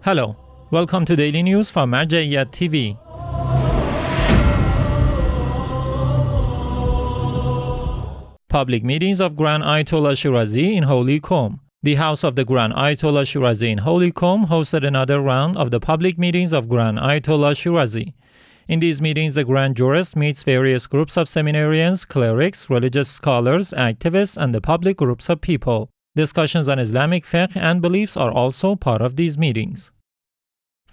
Hello, welcome to Daily News from Marja'iyat TV. Public meetings of Grand Ayatollah Shirazi in Holy Qom. The House of the Grand Ayatollah Shirazi in Holy Qom hosted another round of the public meetings of Grand Ayatollah Shirazi. In these meetings, the Grand Jurist meets various groups of seminarians, clerics, religious scholars, activists, and the public groups of people. Discussions on Islamic fiqh and beliefs are also part of these meetings.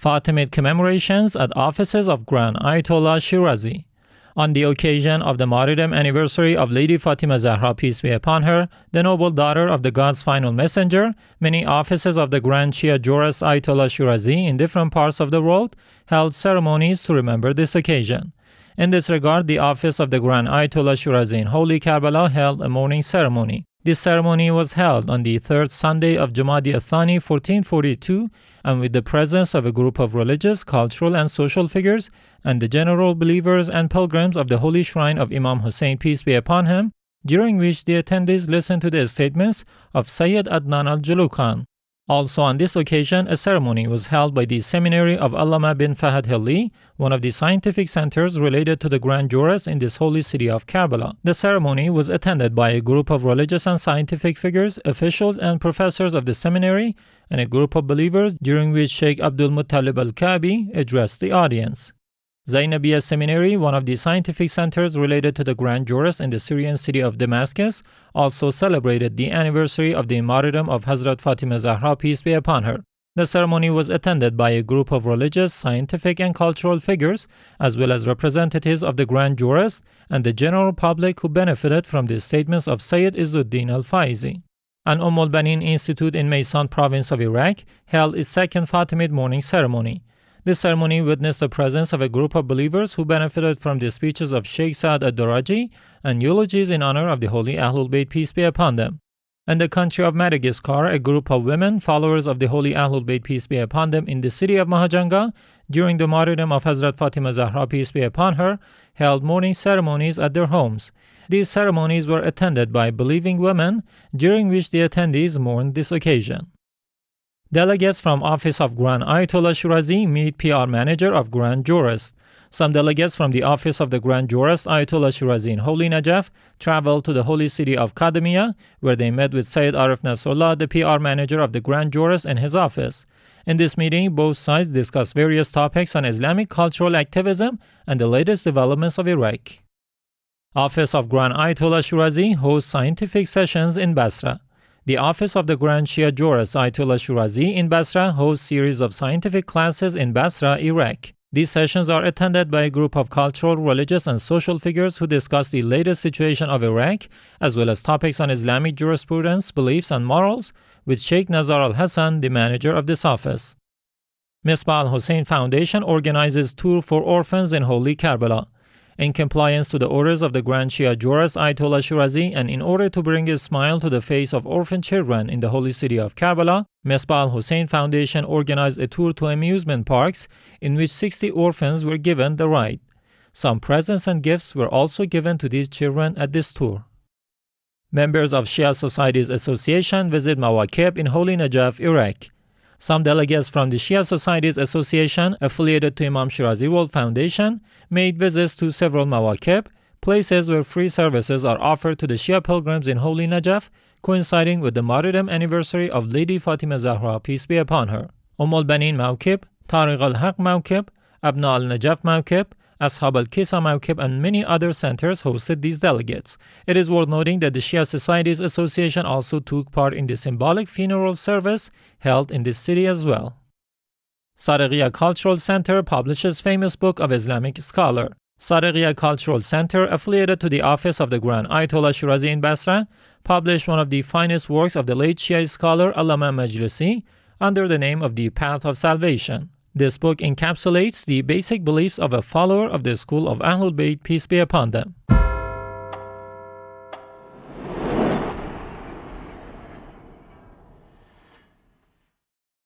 Fatimid commemorations at offices of Grand Ayatollah Shirazi. On the occasion of the martyrdom anniversary of Lady Fatima Zahra, peace be upon her, the noble daughter of the God's final messenger, many offices of the Grand Shia Jurist Ayatollah Shirazi in different parts of the world held ceremonies to remember this occasion. In this regard, the office of the Grand Ayatollah Shirazi in Holy Karbala held a mourning ceremony. This ceremony was held on the third Sunday of Jumada Thani 1442 and with the presence of a group of religious, cultural and social figures and the general believers and pilgrims of the holy shrine of Imam Hussein, peace be upon him, during which the attendees listened to the statements of Sayyid Adnan al-Julukan. Also on this occasion, a ceremony was held by the seminary of Allama bin Fahad Hilli, one of the scientific centers related to the Grand Jurist in this holy city of Karbala. The ceremony was attended by a group of religious and scientific figures, officials and professors of the seminary, and a group of believers, during which Sheikh Abdul Muttalib al-Kabi addressed the audience. Zainabiyya Seminary, one of the scientific centers related to the Grand Jurist in the Syrian city of Damascus, also celebrated the anniversary of the martyrdom of Hazrat Fatima Zahra, peace be upon her. The ceremony was attended by a group of religious, scientific and cultural figures, as well as representatives of the Grand Jurist and the general public who benefited from the statements of Sayyid Izzuddin al-Faizi. An al-Banin Institute in Maysan province of Iraq held its second Fatimid morning ceremony. This ceremony witnessed the presence of a group of believers who benefited from the speeches of Sheikh Saad ad-Daraji and eulogies in honor of the holy Ahlul Bayt, peace be upon them. In the country of Madagascar, a group of women, followers of the holy Ahlul Bayt, peace be upon them, in the city of Mahajanga, during the martyrdom of Hazrat Fatima Zahra, peace be upon her, held mourning ceremonies at their homes. These ceremonies were attended by believing women, during which the attendees mourned this occasion. Delegates from Office of Grand Ayatollah Shirazi meet PR Manager of Grand Jurist. Some delegates from the Office of the Grand Jurist Ayatollah Shirazi in Holy Najaf traveled to the holy city of Kadamiya, where they met with Sayyid Arif Nasrullah, the PR Manager of the Grand Jurist, in his office. In this meeting, both sides discussed various topics on Islamic cultural activism and the latest developments of Iraq. Office of Grand Ayatollah Shirazi hosts scientific sessions in Basra. The Office of the Grand Shia Jurist Ayatollah Shirazi in Basra hosts series of scientific classes in Basra, Iraq. These sessions are attended by a group of cultural, religious, and social figures who discuss the latest situation of Iraq, as well as topics on Islamic jurisprudence, beliefs, and morals, with Sheikh Nazar al-Hassan, the manager of this office. Misbah Al-Hussein Foundation organizes tour for orphans in Holy Karbala. In compliance to the orders of the Grand Shia Jurist Ayatollah Shirazi and in order to bring a smile to the face of orphan children in the holy city of Karbala, Misbah Al-Hussein Foundation organized a tour to amusement parks in which 60 orphans were given the ride. Some presents and gifts were also given to these children at this tour. Members of Shia Societies Association visit Mawakib in Holy Najaf, Iraq. Some delegates from the Shia Societies Association, affiliated to Imam Shirazi World Foundation, made visits to several Mawakib, places where free services are offered to the Shia pilgrims in Holy Najaf, coinciding with the martyrdom anniversary of Lady Fatima Zahra, peace be upon her. Al-Banin Mawakib, Tariq al-Haq Mawakib, Abna al-Najaf Mawakib, Ashab al-Kisa Mawakib, and many other centers hosted these delegates. It is worth noting that the Shia Societies Association also took part in the symbolic funeral service held in this city as well. Sadiqiya Cultural Center publishes famous book of Islamic scholar. Sadiqiya Cultural Center, affiliated to the Office of the Grand Ayatollah Shirazi in Basra, published one of the finest works of the late Shia scholar Allama Majlisi under the name of The Path of Salvation. This book encapsulates the basic beliefs of a follower of the school of Ahlul Bayt, peace be upon them.